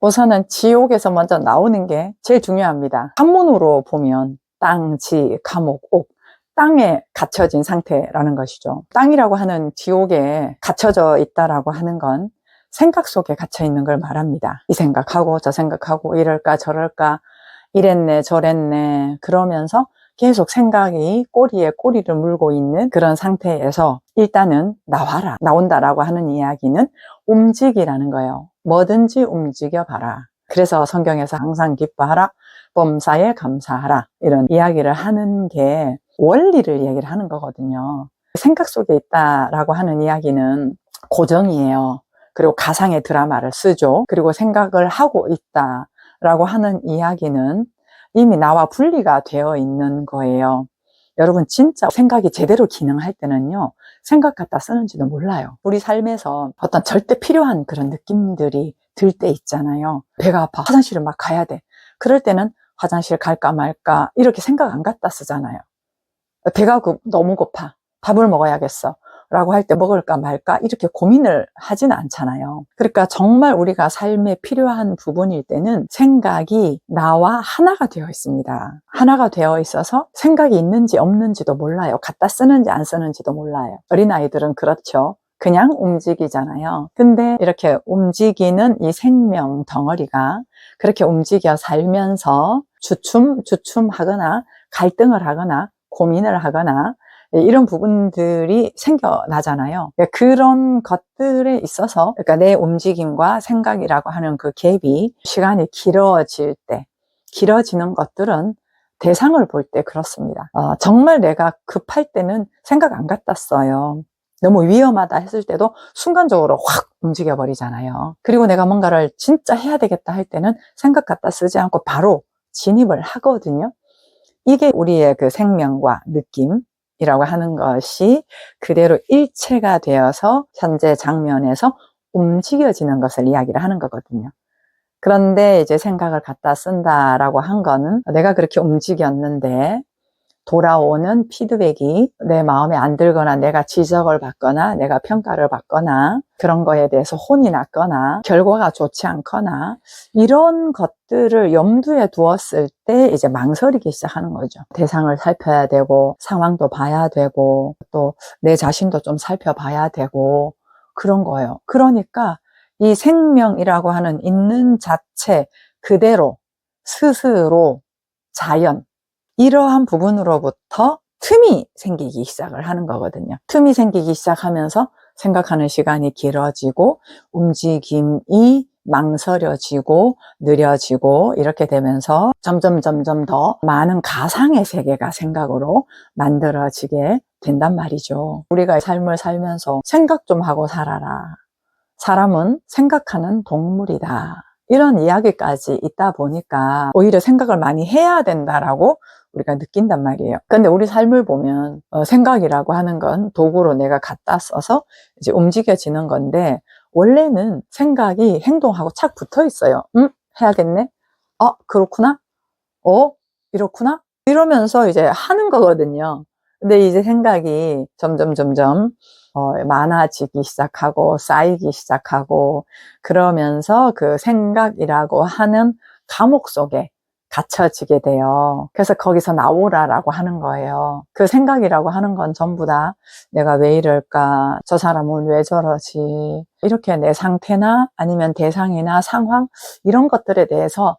우선은 지옥에서 먼저 나오는 게 제일 중요합니다. 한문으로 보면 땅, 지, 감옥, 옥, 땅에 갇혀진 상태라는 것이죠. 땅이라고 하는 지옥에 갇혀져 있다라고 하는 건 생각 속에 갇혀 있는 걸 말합니다. 이 생각하고 저 생각하고 이럴까 저럴까 이랬네 저랬네 그러면서 계속 생각이 꼬리에 꼬리를 물고 있는 그런 상태에서 일단은 나와라. 나온다라고 하는 이야기는 움직이라는 거예요. 뭐든지 움직여봐라. 그래서 성경에서 항상 기뻐하라, 범사에 감사하라 이런 이야기를 하는 게 원리를 얘기를 하는 거거든요. 생각 속에 있다라고 하는 이야기는 고정이에요. 그리고 가상의 드라마를 쓰죠. 그리고 생각을 하고 있다라고 하는 이야기는 이미 나와 분리가 되어 있는 거예요. 여러분 진짜 생각이 제대로 기능할 때는요, 생각 갖다 쓰는지도 몰라요. 우리 삶에서 어떤 절대 필요한 그런 느낌들이 들 때 있잖아요. 배가 아파, 화장실을 막 가야 돼. 그럴 때는 화장실 갈까 말까 이렇게 생각 안 갖다 쓰잖아요. 배가 너무 고파, 밥을 먹어야겠어 라고 할 때 먹을까 말까 이렇게 고민을 하지는 않잖아요. 그러니까 정말 우리가 삶에 필요한 부분일 때는 생각이 나와 하나가 되어 있습니다. 하나가 되어 있어서 생각이 있는지 없는지도 몰라요. 갖다 쓰는지 안 쓰는지도 몰라요. 어린아이들은 그렇죠. 그냥 움직이잖아요. 근데 이렇게 움직이는 이 생명 덩어리가 그렇게 움직여 살면서 주춤하거나 갈등을 하거나 고민을 하거나 이런 부분들이 생겨나잖아요. 그런 것들에 있어서 그러니까 내 움직임과 생각이라고 하는 그 갭이 시간이 길어질 때, 길어지는 것들은 대상을 볼 때 그렇습니다. 정말 내가 급할 때는 생각 안 갖다 써요. 너무 위험하다 했을 때도 순간적으로 확 움직여 버리잖아요. 그리고 내가 뭔가를 진짜 해야 되겠다 할 때는 생각 갖다 쓰지 않고 바로 진입을 하거든요. 이게 우리의 그 생명과 느낌이라고 하는 것이 그대로 일체가 되어서 현재 장면에서 움직여지는 것을 이야기를 하는 거거든요. 그런데 이제 생각을 갖다 쓴다라고 한 거는 내가 그렇게 움직였는데 돌아오는 피드백이 내 마음에 안 들거나 내가 지적을 받거나 내가 평가를 받거나 그런 거에 대해서 혼이 났거나 결과가 좋지 않거나 이런 것들을 염두에 두었을 때 이제 망설이기 시작하는 거죠. 대상을 살펴야 되고 상황도 봐야 되고 또 내 자신도 좀 살펴봐야 되고 그런 거예요. 그러니까 이 생명이라고 하는 있는 자체 그대로 스스로 자연 이러한 부분으로부터 틈이 생기기 시작을 하는 거거든요. 틈이 생기기 시작하면서 생각하는 시간이 길어지고 움직임이 망설여지고 느려지고 이렇게 되면서 점점 더 많은 가상의 세계가 생각으로 만들어지게 된단 말이죠. 우리가 삶을 살면서 생각 좀 하고 살아라. 사람은 생각하는 동물이다. 이런 이야기까지 있다 보니까 오히려 생각을 많이 해야 된다라고 우리가 느낀단 말이에요. 근데 우리 삶을 보면 생각이라고 하는 건 도구로 내가 갖다 써서 이제 움직여지는 건데 원래는 생각이 행동하고 착 붙어 있어요. 해야겠네? 그렇구나? 이렇구나? 이러면서 이제 하는 거거든요. 근데 이제 생각이 점점 많아지기 시작하고 쌓이기 시작하고 그러면서 그 생각이라고 하는 감옥 속에 갇혀지게 돼요. 그래서 거기서 나오라라고 하는 거예요. 그 생각이라고 하는 건 전부 다 내가 왜 이럴까? 저 사람은 왜 저러지? 이렇게 내 상태나 아니면 대상이나 상황 이런 것들에 대해서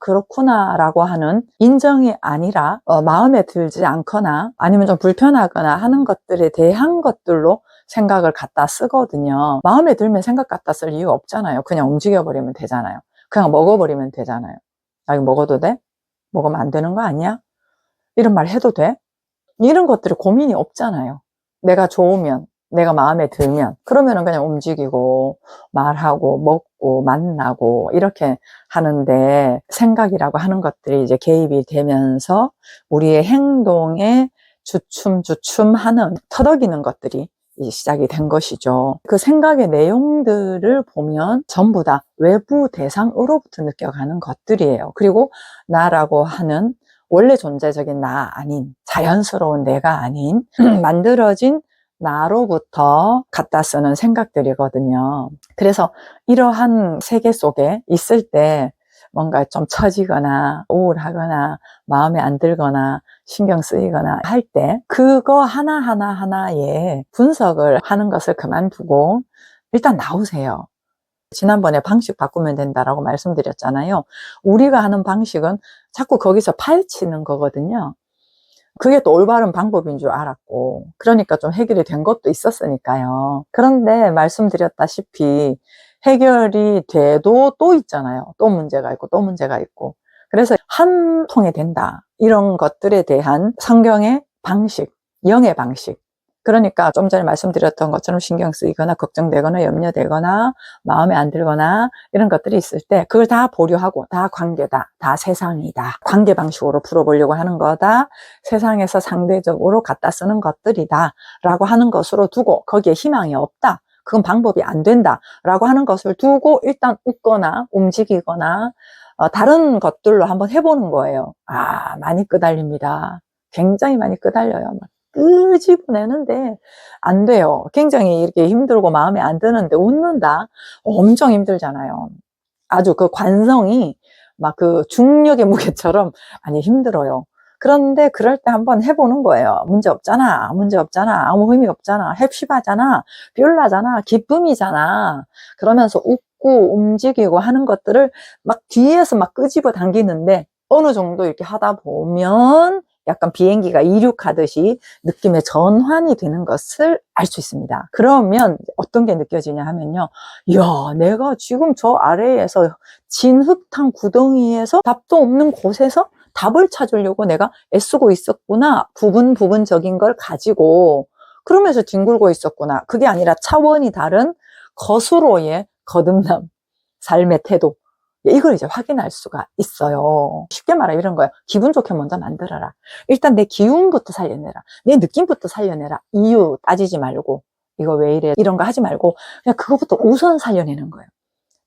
그렇구나 라고 하는 인정이 아니라 마음에 들지 않거나 아니면 좀 불편하거나 하는 것들에 대한 것들로 생각을 갖다 쓰거든요. 마음에 들면 생각 갖다 쓸 이유 없잖아요. 그냥 움직여버리면 되잖아요. 그냥 먹어버리면 되잖아요. 이거 먹어도 돼? 먹으면 안 되는 거 아니야? 이런 말 해도 돼? 이런 것들이 고민이 없잖아요. 내가 좋으면, 내가 마음에 들면, 그러면은 그냥 움직이고, 말하고, 먹고, 만나고, 이렇게 하는데, 생각이라고 하는 것들이 이제 개입이 되면서, 우리의 행동에 주춤하는, 터덕이는 것들이 이제 시작이 된 것이죠. 그 생각의 내용들을 보면 전부 다 외부 대상으로부터 느껴가는 것들이에요. 그리고 나라고 하는 원래 존재적인 나 아닌 자연스러운 내가 아닌 만들어진 나로부터 갖다 쓰는 생각들이거든요. 그래서 이러한 세계 속에 있을 때 뭔가 좀 처지거나 우울하거나 마음에 안 들거나 신경 쓰이거나 할 때 그거 하나하나에 분석을 하는 것을 그만두고 일단 나오세요. 지난번에 방식 바꾸면 된다라고 말씀드렸잖아요. 우리가 하는 방식은 자꾸 거기서 파헤치는 거거든요. 그게 또 올바른 방법인 줄 알았고, 그러니까 좀 해결이 된 것도 있었으니까요. 그런데 말씀드렸다시피 해결이 돼도 또 있잖아요. 또 문제가 있고 또 문제가 있고. 그래서 한 통에 된다, 이런 것들에 대한 성경의 방식, 영의 방식, 그러니까 좀 전에 말씀드렸던 것처럼 신경 쓰이거나 걱정되거나 염려되거나 마음에 안 들거나 이런 것들이 있을 때 그걸 다 보류하고, 다 관계다, 다 세상이다, 관계 방식으로 풀어보려고 하는 거다, 세상에서 상대적으로 갖다 쓰는 것들이다 라고 하는 것으로 두고, 거기에 희망이 없다, 그건 방법이 안 된다 라고 하는 것을 두고 일단 웃거나 움직이거나 다른 것들로 한번 해보는 거예요. 많이 끄달립니다. 굉장히 많이 끄달려요. 끄집어내는데 안 돼요. 굉장히 이렇게 힘들고 마음에 안 드는데 웃는다? 엄청 힘들잖아요. 아주 그 관성이 막 그 중력의 무게처럼 많이 힘들어요. 그런데 그럴 때 한번 해보는 거예요. 문제 없잖아, 문제 없잖아, 아무 의미 없잖아, 해피하잖아, 뷰라잖아, 기쁨이잖아. 그러면서 웃고 움직이고 하는 것들을 막 뒤에서 막 끄집어 당기는데, 어느 정도 이렇게 하다 보면 약간 비행기가 이륙하듯이 느낌의 전환이 되는 것을 알 수 있습니다. 그러면 어떤 게 느껴지냐 하면요, 이야, 내가 지금 저 아래에서 진흙탕 구덩이에서 답도 없는 곳에서 답을 찾으려고 내가 애쓰고 있었구나, 부분적인 걸 가지고 그러면서 뒹굴고 있었구나. 그게 아니라 차원이 다른 거수로의 거듭남, 삶의 태도, 이걸 이제 확인할 수가 있어요. 쉽게 말하면 이런 거예요. 기분 좋게 먼저 만들어라. 일단 내 기운부터 살려내라. 내 느낌부터 살려내라. 이유 따지지 말고, 이거 왜 이래, 이런 거 하지 말고 그냥 그거부터 우선 살려내는 거예요.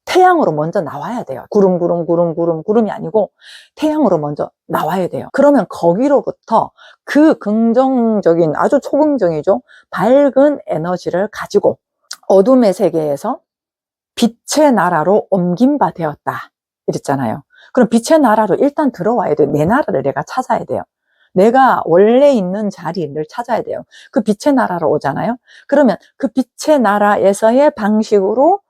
태양으로 먼저 나와야 돼요. 구름이 아니고 태양으로 먼저 나와야 돼요. 그러면 거기로부터 그 긍정적인, 아주 초긍정이죠, 밝은 에너지를 가지고 어둠의 세계에서 빛의 나라로 옮긴 바 되었다 이랬잖아요. 그럼 빛의 나라로 일단 들어와야 돼요. 내 나라를 내가 찾아야 돼요. 내가 원래 있는 자리를 찾아야 돼요. 그 빛의 나라로 오잖아요. 그러면 그 빛의 나라에서의 방식으로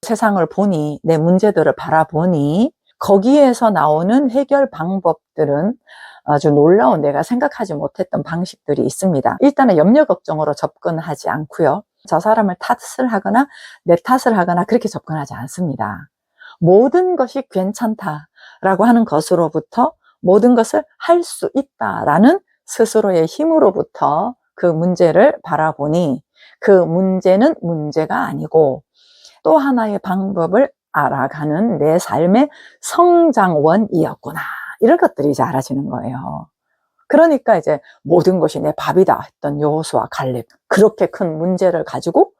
세상을 보니, 내 문제들을 바라보니, 거기에서 나오는 해결 방법들은 아주 놀라운, 내가 생각하지 못했던 방식들이 있습니다. 일단은 염려 걱정으로 접근하지 않고요, 저 사람을 탓을 하거나 내 탓을 하거나 그렇게 접근하지 않습니다. 모든 것이 괜찮다라고 하는 것으로부터 모든 것을 할 수 있다라는 스스로의 힘으로부터 그 문제를 바라보니, 그 문제는 문제가 아니고 또 하나의 방법을 알아가는 내 삶의 성장원이었구나, 이런 것들이 이제 알아지는 거예요. 그러니까 이제 모든 것이 내 밥이다 했던 여호수아 갈렙, 그렇게 큰 문제를 가지고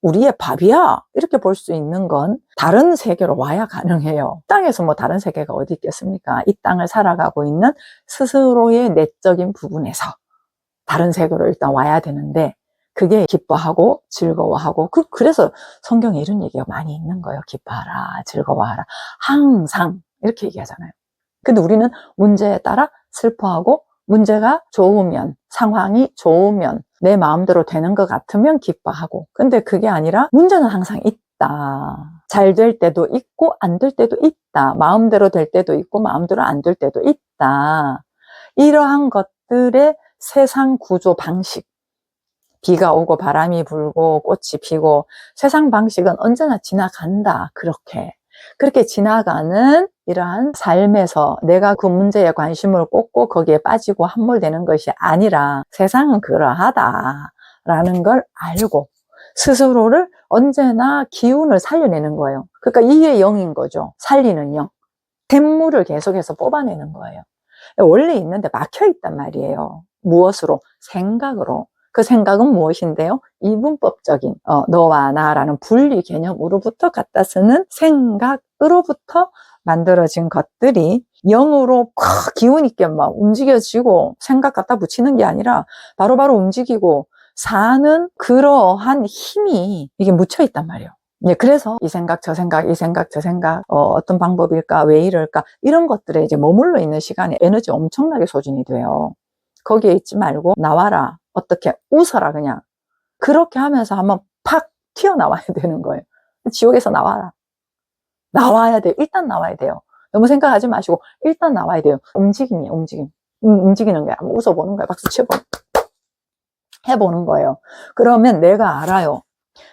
우리의 밥이야 이렇게 볼 수 있는 건 다른 세계로 와야 가능해요. 땅에서 뭐 다른 세계가 어디 있겠습니까? 이 땅을 살아가고 있는 스스로의 내적인 부분에서 다른 세계로 일단 와야 되는데, 그게 기뻐하고 즐거워하고, 그래서 성경에 이런 얘기가 많이 있는 거예요. 기뻐하라, 즐거워하라, 항상 이렇게 얘기하잖아요. 근데 우리는 문제에 따라 슬퍼하고, 문제가 좋으면, 상황이 좋으면, 내 마음대로 되는 것 같으면 기뻐하고, 근데 그게 아니라 문제는 항상 있다. 잘 될 때도 있고 안 될 때도 있다. 마음대로 될 때도 있고 마음대로 안 될 때도 있다. 이러한 것들의 세상 구조 방식, 비가 오고 바람이 불고 꽃이 피고, 세상 방식은 언제나 지나간다. 그렇게 지나가는 이러한 삶에서 내가 그 문제에 관심을 꽂고 거기에 빠지고 함몰되는 것이 아니라, 세상은 그러하다라는 걸 알고 스스로를 언제나 기운을 살려내는 거예요. 그러니까 이게 영인 거죠. 살리는 영. 샘물을 계속해서 뽑아내는 거예요. 원래 있는데 막혀 있단 말이에요. 무엇으로? 생각으로. 그 생각은 무엇인데요? 이분법적인 너와 나라는 분리 개념으로부터 갖다 쓰는 생각으로부터 만들어진 것들이 영으로 기운 있게 막 움직여지고, 생각 갖다 붙이는 게 아니라 바로바로 움직이고, 사는 그러한 힘이 이게 묻혀 있단 말이에요. 예, 그래서 이 생각, 저 생각, 이 생각, 저 생각, 어떤 방법일까, 왜 이럴까, 이런 것들에 이제 머물러 있는 시간에 에너지 엄청나게 소진이 돼요. 거기에 있지 말고 나와라. 어떻게 웃어라 그냥. 그렇게 하면서 한번 팍 튀어나와야 되는 거예요. 지옥에서 나와라. 나와야 돼요. 일단 나와야 돼요. 너무 생각하지 마시고 일단 나와야 돼요. 움직임이에요. 움직임. 움직이는 거야. 한번 웃어보는 거야. 박수 쳐보는 해보는 거예요. 그러면 내가 알아요.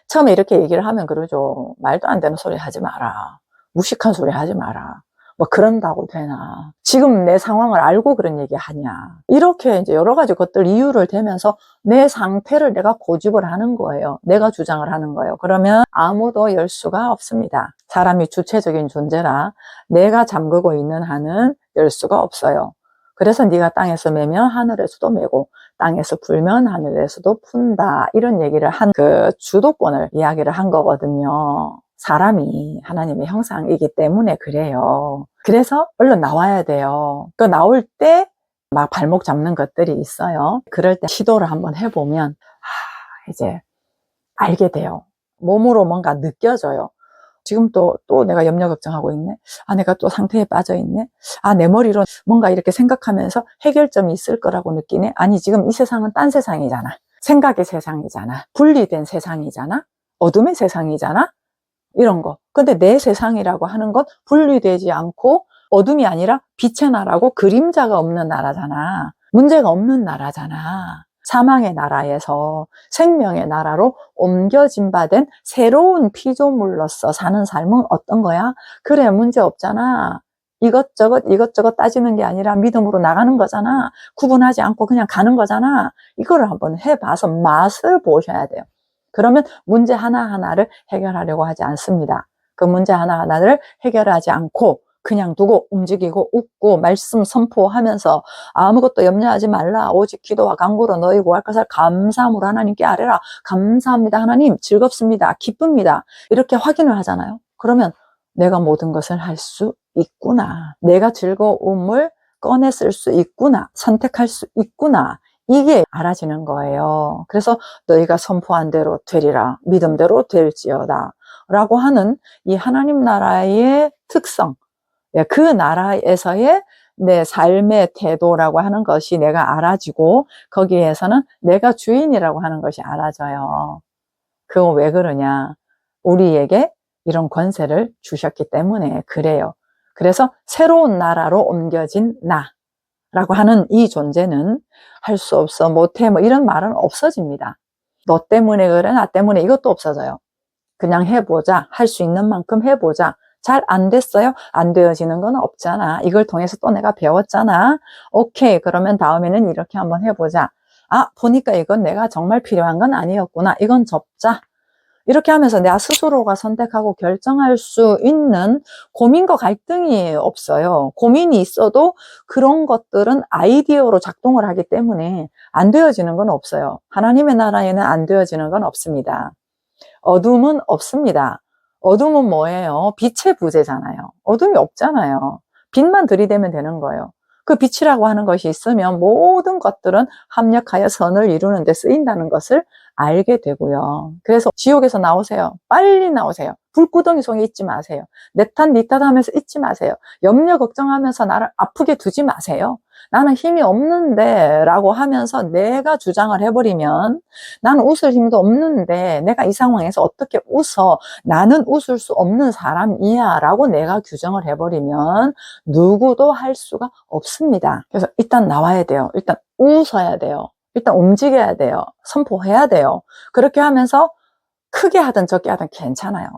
처음에 이렇게 얘기를 하면 그러죠. 말도 안 되는 소리 하지 마라. 무식한 소리 하지 마라. 뭐 그런다고 되나. 지금 내 상황을 알고 그런 얘기 하냐. 이렇게 이제 여러 가지 것들 이유를 대면서 내 상태를 내가 고집을 하는 거예요. 내가 주장을 하는 거예요. 그러면 아무도 열 수가 없습니다. 사람이 주체적인 존재라 내가 잠그고 있는 한은 열 수가 없어요. 그래서 네가 땅에서 매면 하늘에서도 매고 땅에서 풀면 하늘에서도 푼다. 이런 얘기를 한 그 주도권을 이야기를 한 거거든요. 사람이 하나님의 형상이기 때문에 그래요. 그래서 얼른 나와야 돼요. 그 나올 때 막 발목 잡는 것들이 있어요. 그럴 때 시도를 한번 해보면 이제 알게 돼요. 몸으로 뭔가 느껴져요. 지금 또 내가 염려 걱정하고 있네. 내가 또 상태에 빠져 있네. 내 머리로 뭔가 이렇게 생각하면서 해결점이 있을 거라고 느끼네. 아니, 지금 이 세상은 딴 세상이잖아. 생각의 세상이잖아. 분리된 세상이잖아. 어둠의 세상이잖아. 이런 거. 근데 내 세상이라고 하는 건 분리되지 않고 어둠이 아니라 빛의 나라고 그림자가 없는 나라잖아. 문제가 없는 나라잖아. 사망의 나라에서 생명의 나라로 옮겨진 바 된 새로운 피조물로서 사는 삶은 어떤 거야? 그래, 문제 없잖아. 이것저것 따지는 게 아니라 믿음으로 나가는 거잖아. 구분하지 않고 그냥 가는 거잖아. 이거를 한번 해봐서 맛을 보셔야 돼요. 그러면 문제 하나하나를 해결하려고 하지 않습니다. 그 문제 하나하나를 해결하지 않고 그냥 두고 움직이고 웃고 말씀 선포하면서 아무것도 염려하지 말라. 오직 기도와 간구로 너희 구할 것을 감사함으로 하나님께 아뢰라. 감사합니다. 하나님 즐겁습니다. 기쁩니다. 이렇게 확인을 하잖아요. 그러면 내가 모든 것을 할 수 있구나. 내가 즐거움을 꺼내 쓸 수 있구나. 선택할 수 있구나. 이게 알아지는 거예요. 그래서 너희가 선포한 대로 되리라. 믿음대로 될지어다. 라고 하는 이 하나님 나라의 특성, 그 나라에서의 내 삶의 태도라고 하는 것이 내가 알아지고 거기에서는 내가 주인이라고 하는 것이 알아져요. 그거 왜 그러냐? 우리에게 이런 권세를 주셨기 때문에 그래요. 그래서 새로운 나라로 옮겨진 나라고 하는 이 존재는 할 수 없어, 못해, 뭐 이런 말은 없어집니다. 너 때문에 그래, 나 때문에 이것도 없어져요. 그냥 해보자. 할 수 있는 만큼 해보자. 잘 안 됐어요? 안 되어지는 건 없잖아. 이걸 통해서 또 내가 배웠잖아. 오케이. 그러면 다음에는 이렇게 한번 해보자. 보니까 이건 내가 정말 필요한 건 아니었구나. 이건 접자. 이렇게 하면서 내가 스스로가 선택하고 결정할 수 있는 고민과 갈등이 없어요. 고민이 있어도 그런 것들은 아이디어로 작동을 하기 때문에 안 되어지는 건 없어요. 하나님의 나라에는 안 되어지는 건 없습니다. 어둠은 없습니다. 어둠은 뭐예요? 빛의 부재잖아요. 어둠이 없잖아요. 빛만 들이대면 되는 거예요. 그 빛이라고 하는 것이 있으면 모든 것들은 합력하여 선을 이루는 데 쓰인다는 것을 알게 되고요. 그래서 지옥에서 나오세요. 빨리 나오세요. 불구덩이 속에 있지 마세요. 내 탓, 니 탓 하면서 있지 마세요. 염려, 걱정하면서 나를 아프게 두지 마세요. 나는 힘이 없는데 라고 하면서 내가 주장을 해버리면 나는 웃을 힘도 없는데 내가 이 상황에서 어떻게 웃어? 나는 웃을 수 없는 사람이야 라고 내가 규정을 해버리면 누구도 할 수가 없습니다. 그래서 일단 나와야 돼요. 일단 웃어야 돼요. 일단 움직여야 돼요. 선포해야 돼요. 그렇게 하면서 크게 하든 적게 하든 괜찮아요.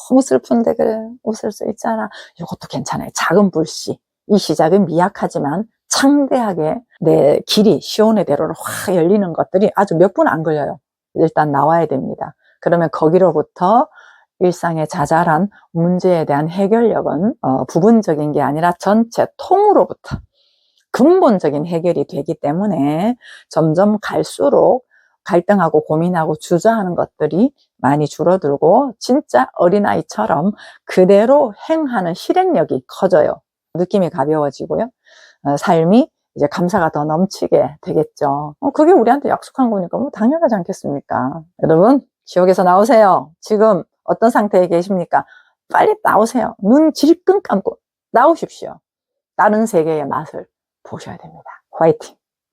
너무 슬픈데 그래 웃을 수 있잖아. 이것도 괜찮아요. 작은 불씨. 이 시작은 미약하지만 창대하게 내 길이 시온의 대로로 확 열리는 것들이 아주 몇 분 안 걸려요. 일단 나와야 됩니다. 그러면 거기로부터 일상의 자잘한 문제에 대한 해결력은 부분적인 게 아니라 전체 통으로부터 근본적인 해결이 되기 때문에 점점 갈수록 갈등하고 고민하고 주저하는 것들이 많이 줄어들고 진짜 어린아이처럼 그대로 행하는 실행력이 커져요. 느낌이 가벼워지고요. 삶이 이제 감사가 더 넘치게 되겠죠. 그게 우리한테 약속한 거니까 뭐 당연하지 않겠습니까? 여러분, 지옥에서 나오세요. 지금 어떤 상태에 계십니까? 빨리 나오세요. 눈 질끈 감고 나오십시오. 다른 세계의 맛을 보셔야 됩니다. 화이팅!